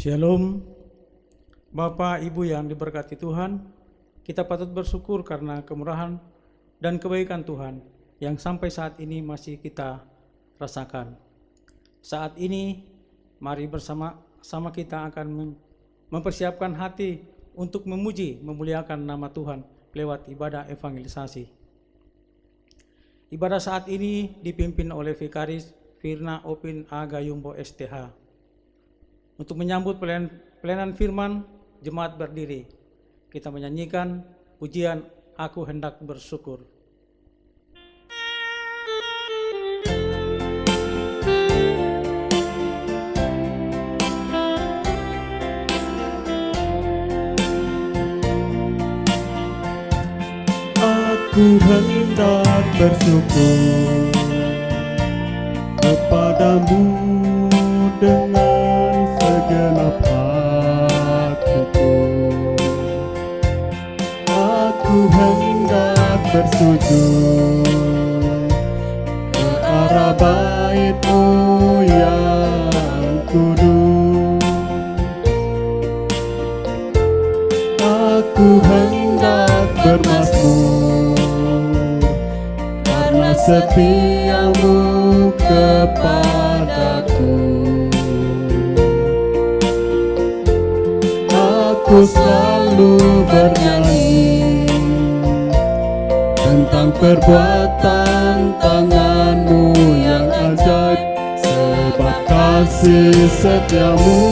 Shalom, Bapak Ibu yang diberkati Tuhan. Kita patut bersyukur karena kemurahan dan kebaikan Tuhan yang sampai saat ini masih kita rasakan. Saat ini mari bersama-sama kita akan mempersiapkan hati untuk memuji, memuliakan nama Tuhan lewat ibadah evangelisasi. Ibadah saat ini dipimpin oleh Vikaris Firna Opin Agayumbo STH. Untuk menyambut pelayanan firman, jemaat berdiri. Kita menyanyikan pujian Aku Hendak Bersyukur. Aku hendak bersyukur kepadamu dengan segenap hatiku. Aku hendak bersujud ke arah bait-Mu yang kudus. Aku hendak bermazmur karena setia-Mu kepadaku. Aku selalu bernyanyi tentang perbuatan tangan-Mu yang ajaib, sebab kasih setia-Mu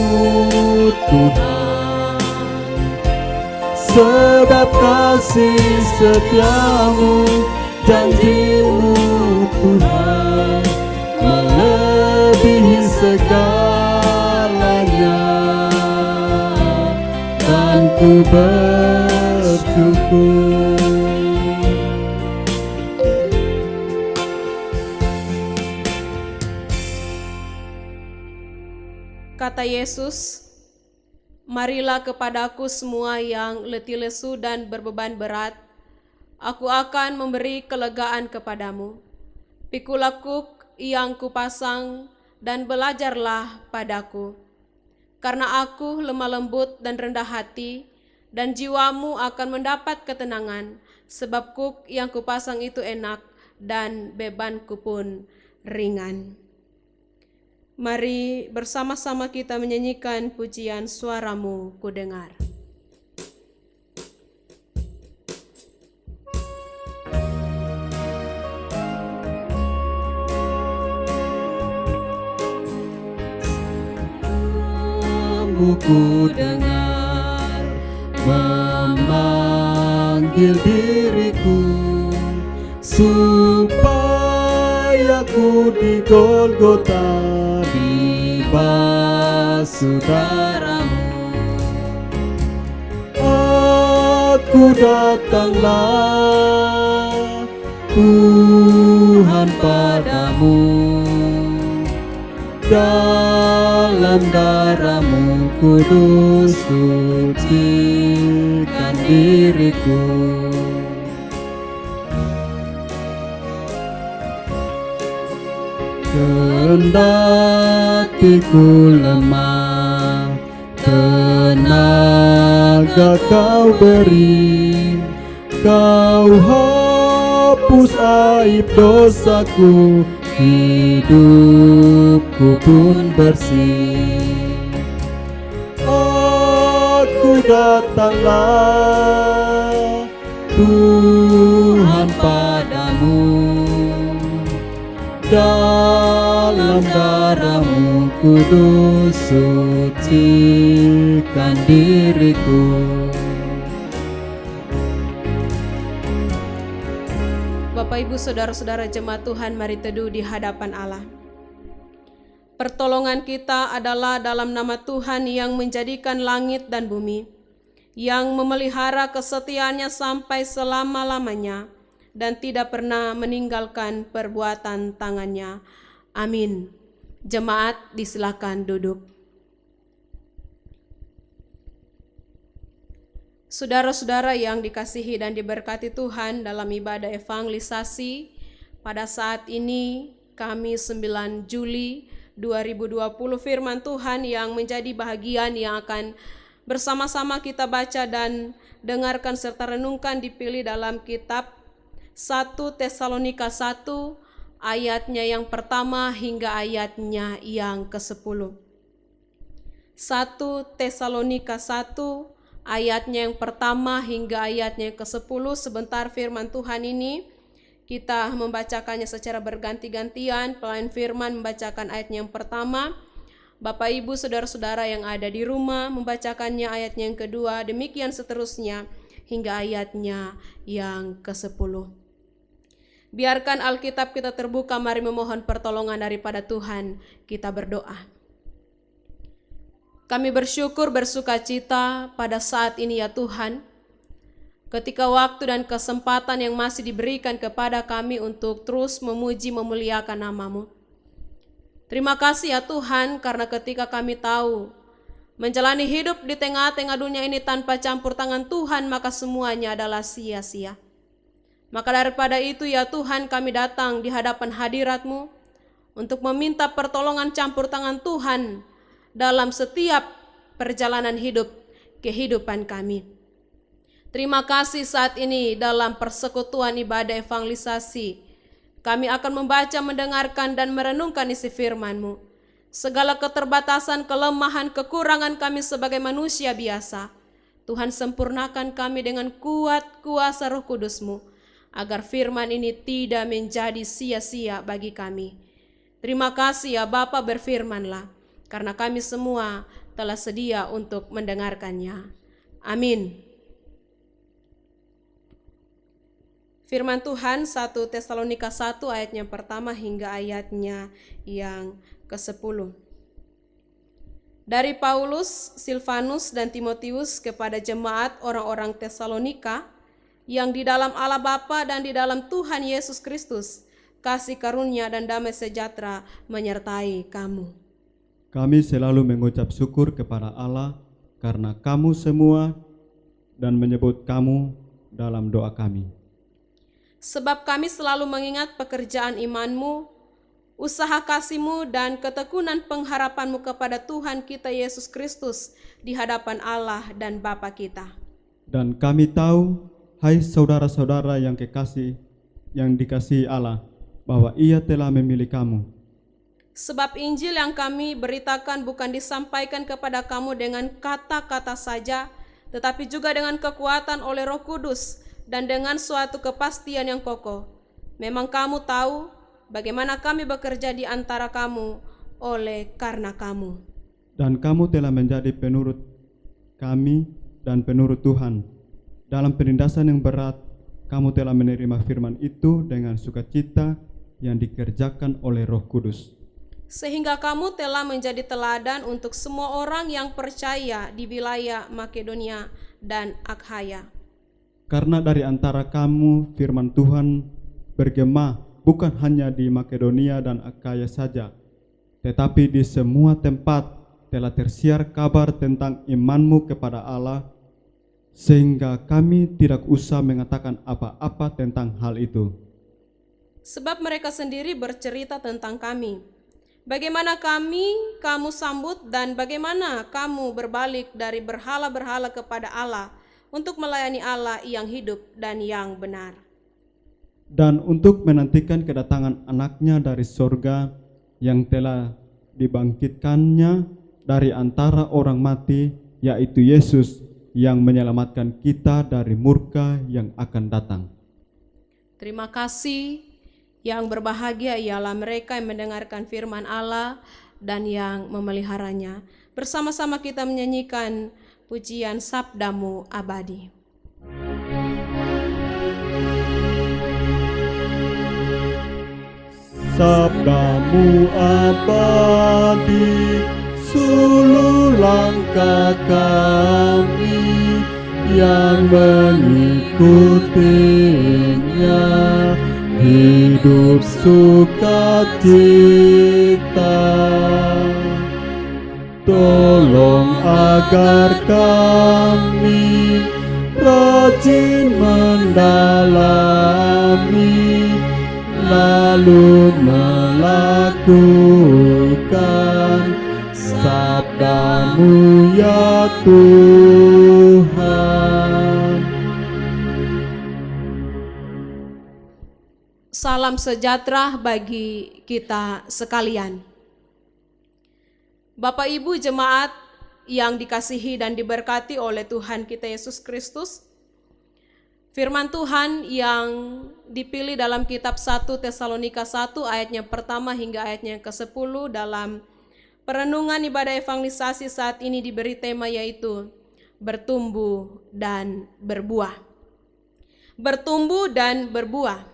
Tuhan. Sebab kasih setia-Mu, janji-Mu Tuhan melebihi segalanya, dan ku bersyukur. Kata Yesus, "Marilah kepadaku semua yang letih lesu dan berbeban berat, aku akan memberi kelegaan kepadamu. Pikul aku yang kupasang dan belajarlah padaku. Karena aku lemah lembut dan rendah hati, dan jiwamu akan mendapat ketenangan, sebab kuk yang kupasang itu enak dan bebanku pun ringan." Mari bersama-sama kita menyanyikan pujian Suara-Mu Kudengar. Ku dengar memanggil diriku, supaya ku di Golgota dibasuh darah-Mu. Aku datanglah Tuhan padamu, dalam darah-Mu kudus sucikan diriku. Kendati ku lemah, tenaga Kau beri, Kau hapus aib dosaku, hidupku pun bersih. Aku datanglah Tuhan padamu, dalam darah-Mu kudus sucikan diriku. Bapak, Ibu, Saudara-saudara jemaat Tuhan, mari teduh di hadapan Allah. Pertolongan kita adalah dalam nama Tuhan yang menjadikan langit dan bumi, yang memelihara kesetiaannya sampai selama-lamanya, dan tidak pernah meninggalkan perbuatan tangannya. Amin. Jemaat disilakan duduk. Saudara-saudara yang dikasihi dan diberkati Tuhan, dalam ibadah evangelisasi pada saat ini Kamis 9 Juli 2020 firman Tuhan yang menjadi bahagian yang akan bersama-sama kita baca dan dengarkan serta renungkan dipilih dalam kitab 1 Tesalonika 1 ayatnya yang pertama hingga ayatnya yang ke-10. 1 Tesalonika 1 ayatnya yang pertama hingga ayatnya yang ke-10. Sebentar firman Tuhan ini kita membacakannya secara berganti-gantian. Pelayan firman membacakan ayatnya yang pertama, Bapak Ibu saudara-saudara yang ada di rumah membacakannya ayatnya yang kedua, demikian seterusnya hingga ayatnya yang ke-10. Biarkan Alkitab kita terbuka, mari memohon pertolongan daripada Tuhan. Kita berdoa. Kami bersyukur bersukacita pada saat ini ya Tuhan, ketika waktu dan kesempatan yang masih diberikan kepada kami untuk terus memuji memuliakan nama-Mu. Terima kasih ya Tuhan, karena ketika kami tahu menjalani hidup di tengah-tengah dunia ini tanpa campur tangan Tuhan, maka semuanya adalah sia-sia. Maka daripada itu ya Tuhan, kami datang di hadapan hadirat-Mu untuk meminta pertolongan campur tangan Tuhan dalam setiap perjalanan hidup kehidupan kami. Terima kasih saat ini dalam persekutuan ibadah evangelisasi, kami akan membaca, mendengarkan, dan merenungkan isi firman-Mu. Segala keterbatasan, kelemahan, kekurangan kami sebagai manusia biasa, Tuhan sempurnakan kami dengan kuat kuasa Roh Kudus-Mu, agar firman ini tidak menjadi sia-sia bagi kami. Terima kasih ya Bapa, berfirmanlah, karena kami semua telah sedia untuk mendengarkannya. Amin. Firman Tuhan 1 Tesalonika 1 ayatnya pertama hingga ayatnya yang ke-10. Dari Paulus, Silvanus, dan Timotius kepada jemaat orang-orang Tesalonika yang di dalam Allah Bapa dan di dalam Tuhan Yesus Kristus, kasih karunia dan damai sejahtera menyertai kamu. Kami selalu mengucap syukur kepada Allah karena kamu semua dan menyebut kamu dalam doa kami. Sebab kami selalu mengingat pekerjaan iman-Mu, usaha kasih-Mu, dan ketekunan pengharapan-Mu kepada Tuhan kita Yesus Kristus di hadapan Allah dan Bapa kita. Dan kami tahu, hai saudara-saudara yang kekasih, yang dikasihi Allah, bahwa Ia telah memilih kamu. Sebab Injil yang kami beritakan bukan disampaikan kepada kamu dengan kata-kata saja, tetapi juga dengan kekuatan oleh Roh Kudus dan dengan suatu kepastian yang kokoh. Memang kamu tahu bagaimana kami bekerja di antara kamu oleh karena kamu. Dan kamu telah menjadi penurut kami dan penurut Tuhan. Dalam penindasan yang berat, kamu telah menerima firman itu dengan sukacita yang dikerjakan oleh Roh Kudus. Sehingga kamu telah menjadi teladan untuk semua orang yang percaya di wilayah Makedonia dan Akhaya. Karena dari antara kamu firman Tuhan bergema bukan hanya di Makedonia dan Akhaya saja, tetapi di semua tempat telah tersiar kabar tentang imanmu kepada Allah, sehingga kami tidak usah mengatakan apa-apa tentang hal itu. Sebab mereka sendiri bercerita tentang kami, bagaimana kamu sambut dan bagaimana kamu berbalik dari berhala-berhala kepada Allah untuk melayani Allah yang hidup dan yang benar. Dan untuk menantikan kedatangan anaknya dari sorga yang telah dibangkitkannya dari antara orang mati, yaitu Yesus yang menyelamatkan kita dari murka yang akan datang. Terima kasih. Yang berbahagia ialah mereka yang mendengarkan firman Allah dan yang memeliharanya. Bersama-sama kita menyanyikan pujian Sabdamu Abadi. Sabdamu abadi, suluh langkah kami yang mengikutinya, hidup sukacita. Tolong agar kami rajin mendalami, lalu lakukan sabdamu ya Tuhan. Salam sejahtera bagi kita sekalian. Bapak Ibu jemaat yang dikasihi dan diberkati oleh Tuhan kita Yesus Kristus, firman Tuhan yang dipilih dalam kitab 1 Tesalonika 1 ayatnya pertama hingga ayatnya ke-10 dalam perenungan ibadah evangelisasi saat ini diberi tema yaitu bertumbuh dan berbuah. Bertumbuh dan berbuah.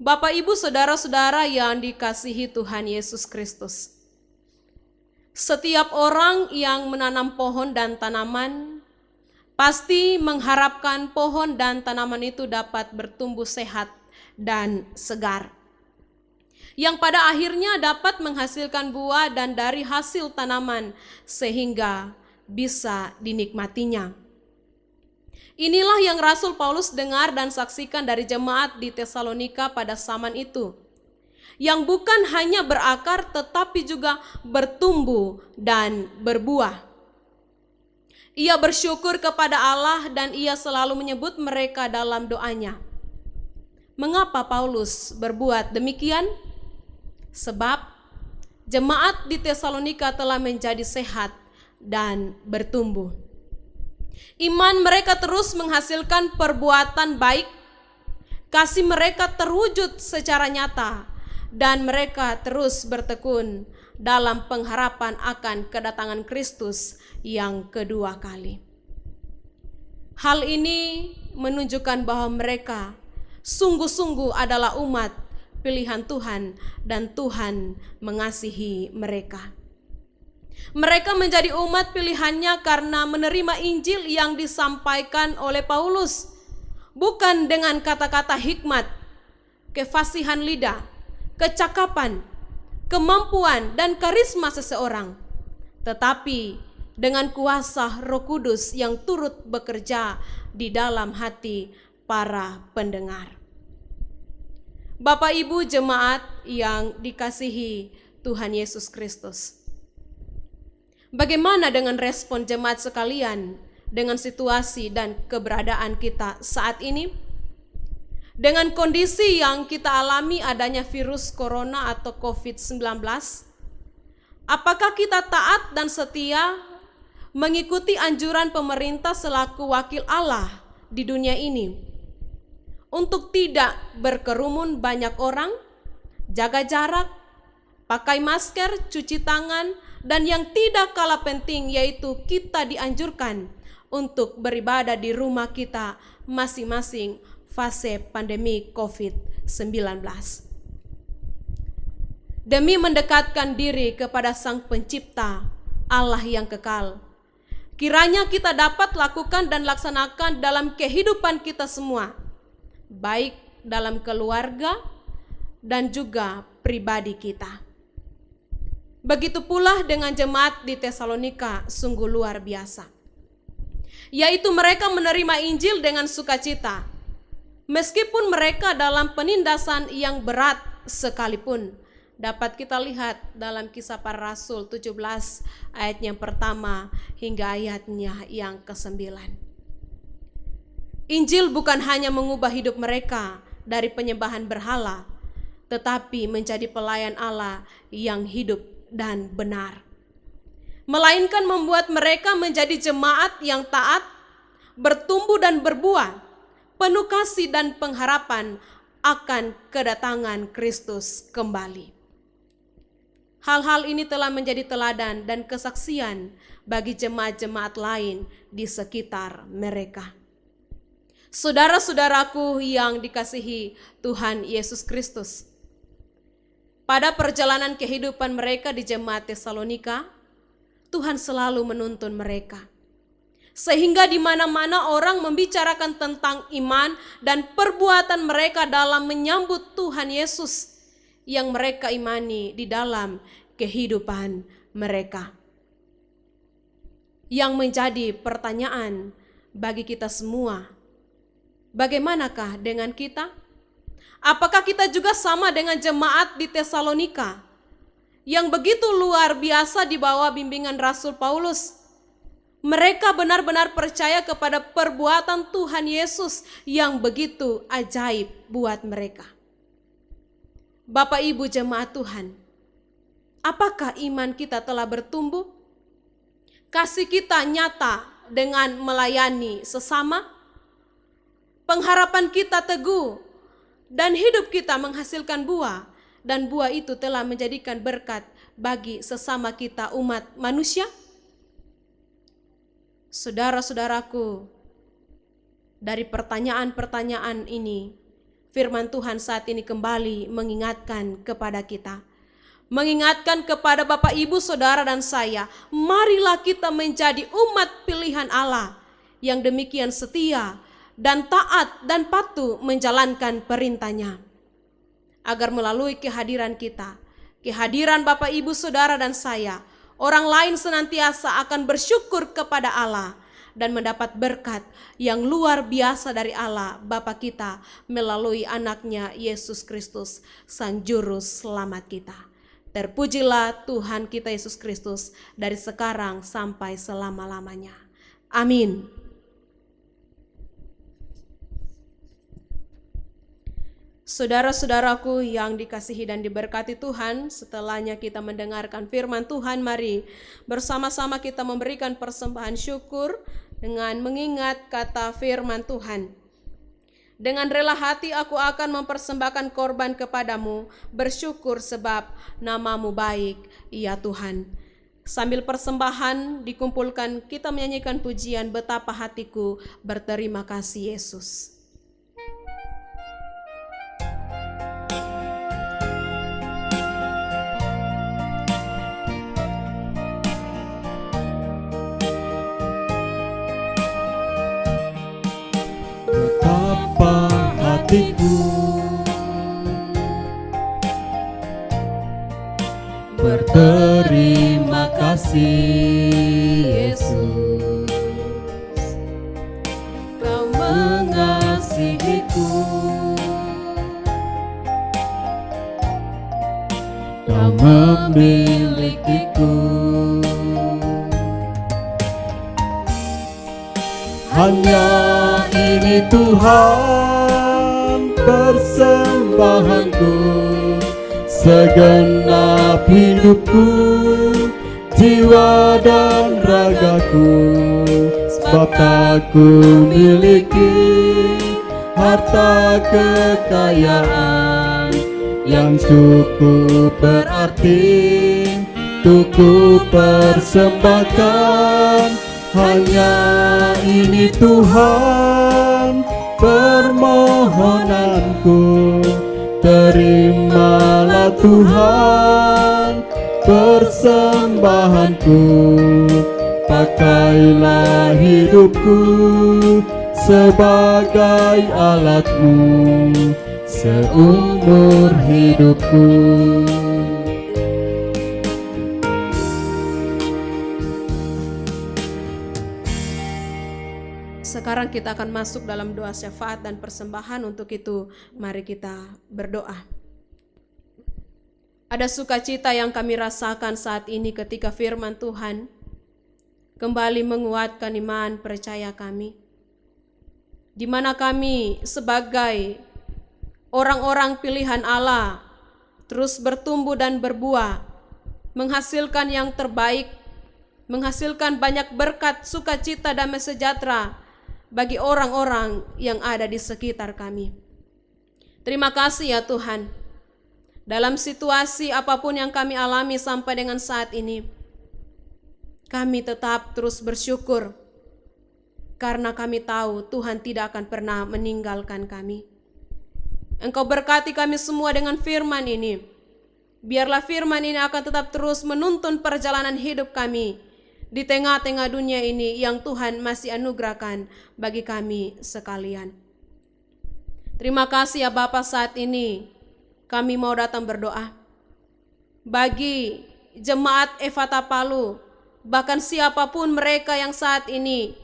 Bapak Ibu saudara-saudara yang dikasihi Tuhan Yesus Kristus. Setiap orang yang menanam pohon dan tanaman pasti mengharapkan pohon dan tanaman itu dapat bertumbuh sehat dan segar, yang pada akhirnya dapat menghasilkan buah dan dari hasil tanaman sehingga bisa dinikmatinya. Inilah yang Rasul Paulus dengar dan saksikan dari jemaat di Tesalonika pada zaman itu, yang bukan hanya berakar tetapi juga bertumbuh dan berbuah. Ia bersyukur kepada Allah dan ia selalu menyebut mereka dalam doanya. Mengapa Paulus berbuat demikian? Sebab jemaat di Tesalonika telah menjadi sehat dan bertumbuh. Iman mereka terus menghasilkan perbuatan baik, kasih mereka terwujud secara nyata, dan mereka terus bertekun dalam pengharapan akan kedatangan Kristus yang kedua kali. Hal ini menunjukkan bahwa mereka sungguh-sungguh adalah umat pilihan Tuhan dan Tuhan mengasihi mereka. Mereka menjadi umat pilihannya karena menerima Injil yang disampaikan oleh Paulus, bukan dengan kata-kata hikmat, kefasihan lidah, kecakapan, kemampuan dan karisma seseorang, tetapi dengan kuasa Roh Kudus yang turut bekerja di dalam hati para pendengar. Bapak Ibu jemaat yang dikasihi Tuhan Yesus Kristus, bagaimana dengan respon jemaat sekalian dengan situasi dan keberadaan kita saat ini? Dengan kondisi yang kita alami adanya virus corona atau COVID-19, apakah kita taat dan setia mengikuti anjuran pemerintah selaku wakil Allah di dunia ini untuk tidak berkerumun banyak orang, jaga jarak, pakai masker, cuci tangan, dan yang tidak kalah penting yaitu kita dianjurkan untuk beribadah di rumah kita masing-masing fase pandemi COVID-19. Demi mendekatkan diri kepada Sang Pencipta, Allah yang kekal, kiranya kita dapat lakukan dan laksanakan dalam kehidupan kita semua, baik dalam keluarga dan juga pribadi kita. Begitu pula dengan jemaat di Tesalonika sungguh luar biasa, yaitu mereka menerima Injil dengan sukacita, meskipun mereka dalam penindasan yang berat sekalipun. Dapat kita lihat dalam Kisah Para Rasul 17 ayat yang pertama hingga ayatnya yang ke-9. Injil bukan hanya mengubah hidup mereka dari penyembahan berhala, tetapi menjadi pelayan Allah yang hidup dan benar, melainkan membuat mereka menjadi jemaat yang taat, bertumbuh dan berbuah, penuh kasih dan pengharapan akan kedatangan Kristus kembali. Hal-hal ini telah menjadi teladan dan kesaksian bagi jemaat-jemaat lain di sekitar mereka. Saudara-saudaraku yang dikasihi Tuhan Yesus Kristus, pada perjalanan kehidupan mereka di jemaat Tesalonika, Tuhan selalu menuntun mereka. Sehingga di mana-mana orang membicarakan tentang iman dan perbuatan mereka dalam menyambut Tuhan Yesus yang mereka imani di dalam kehidupan mereka. Yang menjadi pertanyaan bagi kita semua, bagaimanakah dengan kita? Apakah kita juga sama dengan jemaat di Tesalonika yang begitu luar biasa di bawah bimbingan Rasul Paulus? Mereka benar-benar percaya kepada perbuatan Tuhan Yesus yang begitu ajaib buat mereka. Bapak Ibu jemaat Tuhan, apakah iman kita telah bertumbuh? Kasih kita nyata dengan melayani sesama? Pengharapan kita teguh dan hidup kita menghasilkan buah, dan buah itu telah menjadikan berkat bagi sesama kita umat manusia? Saudara-saudaraku, dari pertanyaan-pertanyaan ini, firman Tuhan saat ini kembali mengingatkan kepada kita, mengingatkan kepada Bapak, Ibu, Saudara, dan saya, marilah kita menjadi umat pilihan Allah yang demikian setia dan taat dan patuh menjalankan perintahnya. Agar melalui kehadiran kita, kehadiran Bapak, Ibu, Saudara, dan saya, orang lain senantiasa akan bersyukur kepada Allah dan mendapat berkat yang luar biasa dari Allah Bapa kita melalui anaknya Yesus Kristus, Sang Juru Selamat kita. Terpujilah Tuhan kita Yesus Kristus dari sekarang sampai selama-lamanya. Amin. Saudara-saudaraku yang dikasihi dan diberkati Tuhan, setelahnya kita mendengarkan firman Tuhan, mari bersama-sama kita memberikan persembahan syukur dengan mengingat kata firman Tuhan. Dengan rela hati aku akan mempersembahkan korban kepadamu, bersyukur sebab namamu baik, ya Tuhan. Sambil persembahan dikumpulkan, kita menyanyikan pujian betapa hatiku berterima kasih Yesus. Betapa hatiku berterima kasih Yesus, Kau mengasihiku, Kau memilikiku. Hanya ini Tuhan persembahanku, segenap hidupku, jiwa dan ragaku, sebab tak ku miliki harta kekayaan yang cukup berarti untuk ku persembahkan. Hanya ini Tuhan permohonanku, terimalah Tuhan persembahanku, pakailah hidupku sebagai alatmu seumur hidupku. Sekarang kita akan masuk dalam doa syafaat dan persembahan. Untuk itu mari kita berdoa. Ada sukacita yang kami rasakan saat ini ketika firman Tuhan kembali menguatkan iman percaya kami, di mana kami sebagai orang-orang pilihan Allah terus bertumbuh dan berbuah, menghasilkan yang terbaik, menghasilkan banyak berkat, sukacita, damai sejahtera bagi orang-orang yang ada di sekitar kami. Terima kasih ya Tuhan. Dalam situasi apapun yang kami alami sampai dengan saat ini, kami tetap terus bersyukur karena kami tahu Tuhan tidak akan pernah meninggalkan kami. Engkau berkati kami semua dengan firman ini. Biarlah firman ini akan tetap terus menuntun perjalanan hidup kami di tengah-tengah dunia ini yang Tuhan masih anugerahkan bagi kami sekalian. Terima kasih ya Bapa, saat ini kami mau datang berdoa bagi jemaat Efata Palu, bahkan siapapun mereka yang saat ini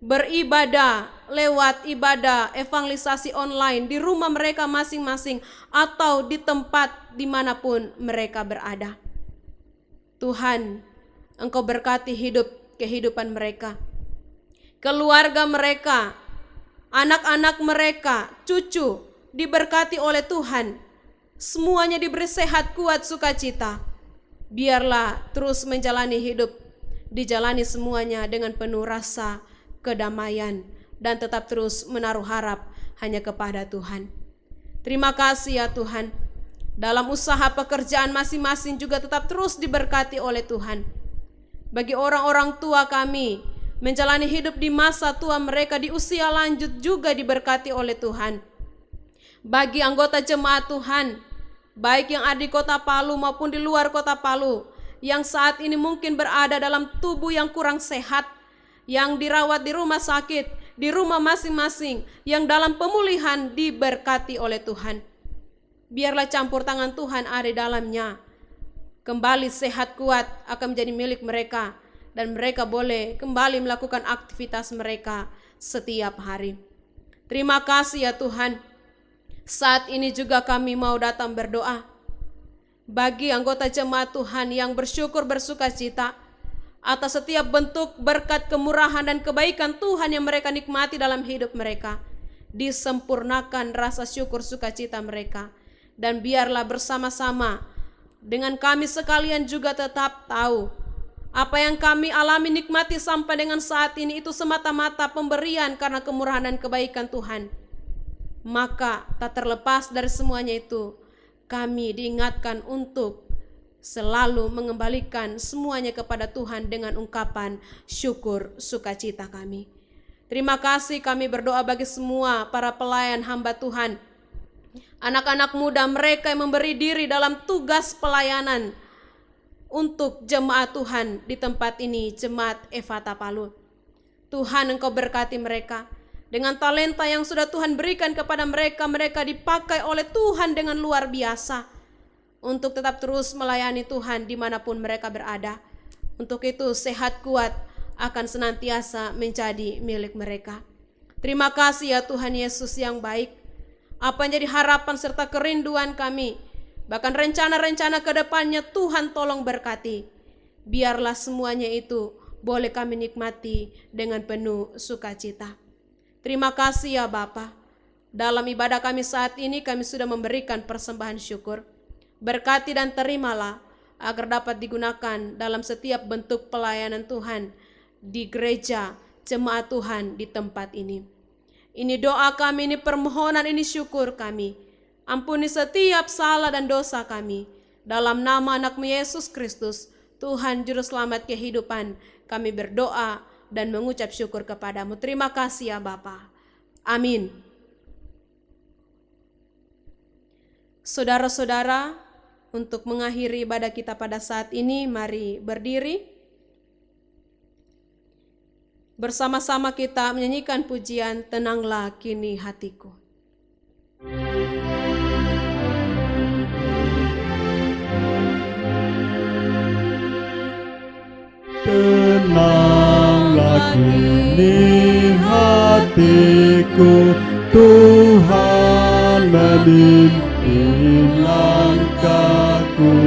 beribadah lewat ibadah evangelisasi online di rumah mereka masing-masing atau di tempat dimanapun mereka berada. Tuhan, Engkau berkati kehidupan mereka, keluarga mereka, anak-anak mereka, cucu diberkati oleh Tuhan. Semuanya diberi sehat, kuat, sukacita. Biarlah terus menjalani hidup, dijalani semuanya dengan penuh rasa kedamaian dan tetap terus menaruh harap hanya kepada Tuhan. Terima kasih ya Tuhan. Dalam usaha pekerjaan masing-masing juga tetap terus diberkati oleh Tuhan. Bagi orang-orang tua kami menjalani hidup di masa tua mereka, di usia lanjut juga diberkati oleh Tuhan. Bagi anggota jemaat Tuhan, baik yang ada di kota Palu maupun di luar kota Palu, yang saat ini mungkin berada dalam tubuh yang kurang sehat, yang dirawat di rumah sakit, di rumah masing-masing, yang dalam pemulihan diberkati oleh Tuhan. Biarlah campur tangan Tuhan ada di dalamnya. Kembali sehat kuat akan menjadi milik mereka, dan mereka boleh kembali melakukan aktivitas mereka setiap hari. Terima kasih ya Tuhan. Saat ini juga kami mau datang berdoa bagi anggota jemaat Tuhan yang bersyukur bersukacita atas setiap bentuk berkat kemurahan dan kebaikan Tuhan yang mereka nikmati dalam hidup mereka. Disempurnakan rasa syukur sukacita mereka, dan biarlah bersama-sama dengan kami sekalian juga tetap tahu apa yang kami alami nikmati sampai dengan saat ini itu semata-mata pemberian karena kemurahan dan kebaikan Tuhan. Maka tak terlepas dari semuanya itu, kami diingatkan untuk selalu mengembalikan semuanya kepada Tuhan dengan ungkapan syukur sukacita kami. Terima kasih, kami berdoa bagi semua para pelayan hamba Tuhan, anak-anak muda mereka yang memberi diri dalam tugas pelayanan untuk jemaat Tuhan di tempat ini, Jemaat Efata Palu. Tuhan, Engkau berkati mereka dengan talenta yang sudah Tuhan berikan kepada mereka. Mereka dipakai oleh Tuhan dengan luar biasa untuk tetap terus melayani Tuhan dimanapun mereka berada. Untuk itu sehat kuat akan senantiasa menjadi milik mereka. Terima kasih ya Tuhan Yesus yang baik. Apa yang jadi harapan serta kerinduan kami, bahkan rencana-rencana ke depannya, Tuhan tolong berkati. Biarlah semuanya itu boleh kami nikmati dengan penuh sukacita. Terima kasih ya Bapa. Dalam ibadah kami saat ini kami sudah memberikan persembahan syukur. Berkati dan terimalah agar dapat digunakan dalam setiap bentuk pelayanan Tuhan di gereja jemaat Tuhan di tempat ini. Ini doa kami, ini permohonan, ini syukur kami. Ampuni setiap salah dan dosa kami. Dalam nama anak-Mu Yesus Kristus, Tuhan Juru Selamat kehidupan, kami berdoa dan mengucap syukur kepadamu. Terima kasih ya Bapa. Amin. Saudara-saudara, untuk mengakhiri ibadah kita pada saat ini, mari berdiri. Bersama-sama kita menyanyikan pujian Tenanglah Kini Hatiku. Tenanglah kini hatiku, Tuhan memimpin langkahku.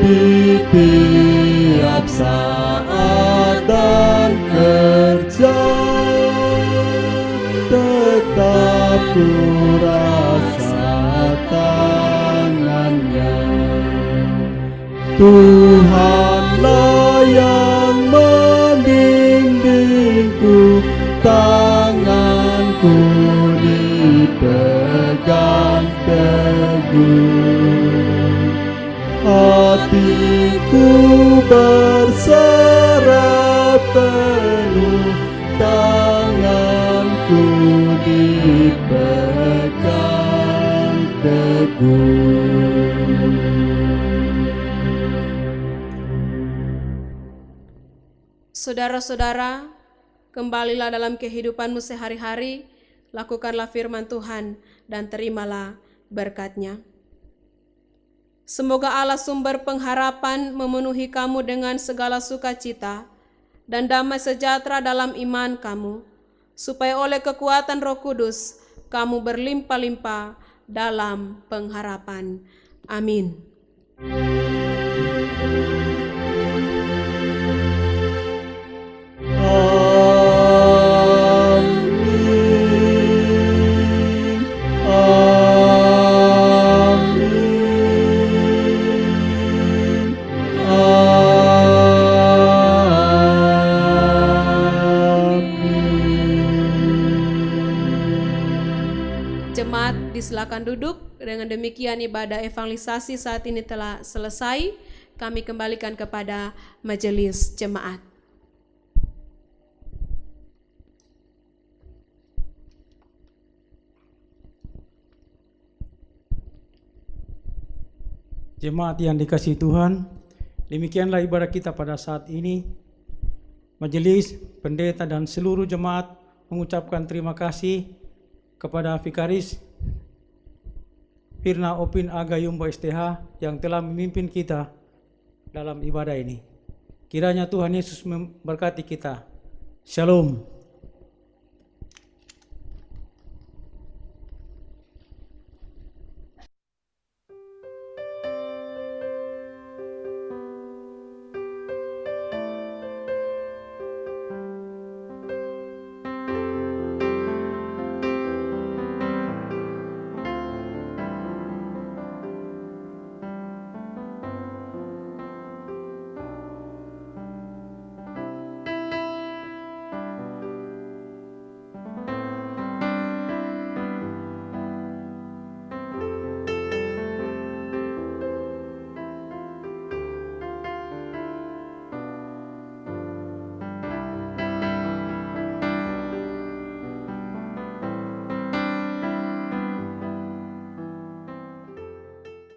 Di tiap saat dan kerja, tetap ku rasa tangannya. Tuhanlah yang membimbingku, tanganku dipegang teguh. Hatiku berserah penuh, tanganku dipegang teguh. Saudara-saudara, kembalilah dalam kehidupanmu sehari-hari, lakukanlah firman Tuhan dan terimalah berkat-Nya. Semoga Allah sumber pengharapan memenuhi kamu dengan segala sukacita dan damai sejahtera dalam iman kamu, supaya oleh kekuatan Roh Kudus kamu berlimpah-limpah dalam pengharapan. Amin. Amin. Jemaat disilakan duduk. Dengan demikian ibadah evangelisasi saat ini telah selesai. Kami kembalikan kepada majelis jemaat. Jemaat yang dikasihi Tuhan, demikianlah ibadah kita pada saat ini. Majelis, pendeta dan seluruh jemaat mengucapkan terima kasih kepada Vikaris Firna Opin Aga Yumbo STH yang telah memimpin kita dalam ibadah ini. Kiranya Tuhan Yesus memberkati kita. Shalom.